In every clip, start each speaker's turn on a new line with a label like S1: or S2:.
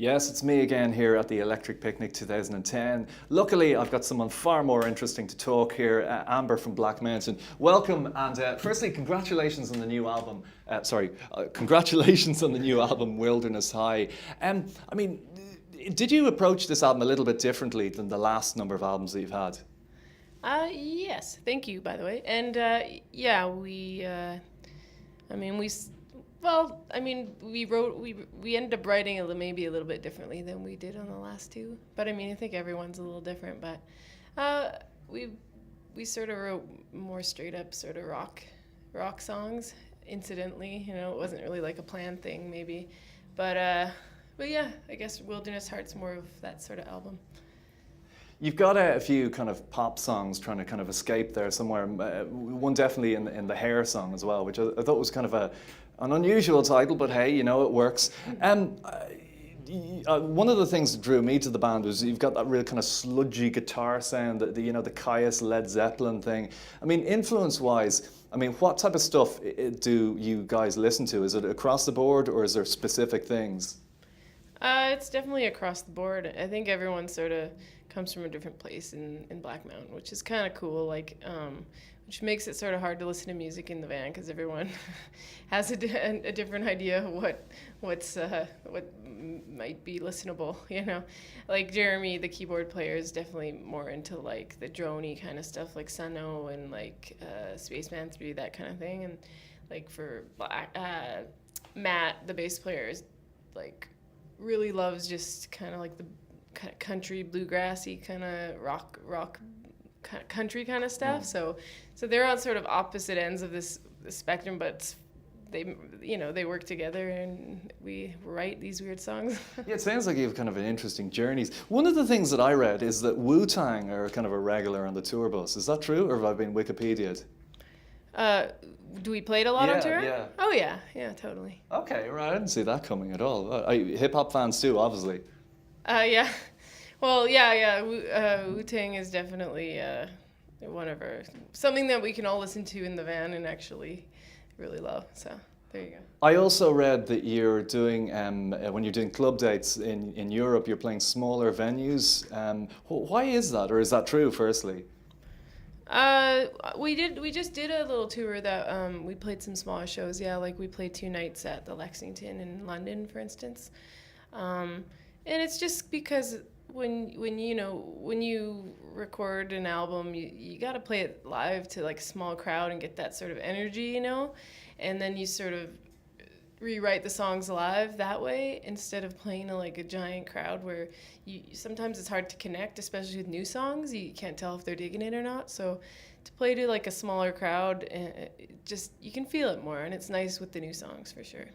S1: Yes, it's me again here at the Electric Picnic 2010. Luckily, I've got someone far more interesting to talk here, Amber from Black Mountain. Welcome, and firstly, congratulations on the new album. Congratulations on the new album, Wilderness High. I mean, did you approach this album a little bit differently than the last number of albums that you've had?
S2: Yes, thank you, by the way. And yeah, we ended up writing maybe a little bit differently than we did on the last two. But I mean, I think everyone's a little different. But we sort of wrote more straight up sort of rock songs. Incidentally, you know, it wasn't really like a planned thing, maybe. But yeah, I guess Wilderness Heart's more of that sort of album.
S1: You've got a few kind of pop songs trying to kind of escape there somewhere. One definitely in the Hair song as well, which I thought was kind of an unusual title, but hey, you know, it works. One of the things that drew me to the band was you've got that real kind of sludgy guitar sound, the Caius Led Zeppelin thing. I mean, influence-wise, I mean, what type of stuff do you guys listen to? Is it across the board, or is there specific things?
S2: It's definitely across the board. I think everyone sort of comes from a different place in Black Mountain, which is kind of cool. Which makes it sort of hard to listen to music in the van because everyone has a different idea of what might be listenable. You know, like Jeremy, the keyboard player, is definitely more into like the droney kind of stuff, like Sunno and like Spaceman 3, that kind of thing. And like for Matt, the bass player, is like really loves just kind of like the kind of country bluegrassy kind of rock country kind of stuff. So they're on sort of opposite ends of this spectrum, but they work together and we write these weird songs.
S1: Yeah, it sounds like you have kind of an interesting journeys. One of the things that I read is that Wu-Tang are kind of a regular on the tour bus. Is that true, or have I been Wikipedia'd?
S2: Do we play it a lot on tour?
S1: Yeah.
S2: Oh yeah, totally.
S1: Okay, right. I didn't see that coming at all. Hip hop fans too, obviously.
S2: Yeah. Well, yeah. Wu-Tang is definitely something that we can all listen to in the van and actually really love. So there you go.
S1: I also read that you're doing when you're doing club dates in Europe, you're playing smaller venues. Why is that, or is that true? Firstly.
S2: We just did a little tour that we played some smaller shows. Yeah, like we played 2 nights at the Lexington in London, for instance. And it's just because when you record an album, you got to play it live to like a small crowd and get that sort of energy, you know, and then you sort of rewrite the songs live that way instead of playing to like a giant crowd where sometimes it's hard to connect, especially with new songs. You can't tell if they're digging it or not. So to play to like a smaller crowd, just you can feel it more, and it's nice with the new songs for sure.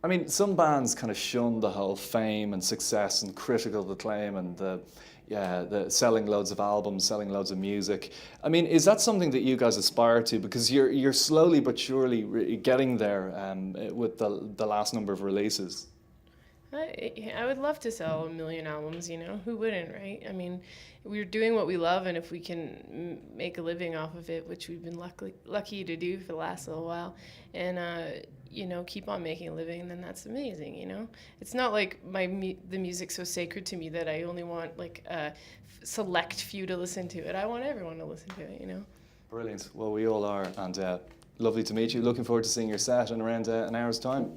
S1: I mean, some bands kind of shun the whole fame and success and critical acclaim and the selling loads of albums, selling loads of music. I mean, is that something that you guys aspire to? Because you're slowly but surely getting there with the last number of releases.
S2: I would love to sell 1 million albums, you know, who wouldn't, right? I mean, we're doing what we love, and if we can make a living off of it, which we've been lucky to do for the last little while, and keep on making a living, then that's amazing, you know? It's not like the music's so sacred to me that I only want like a select few to listen to it. I want everyone to listen to it, you know?
S1: Brilliant. Well, we all are, and lovely to meet you. Looking forward to seeing your set in around an hour's time.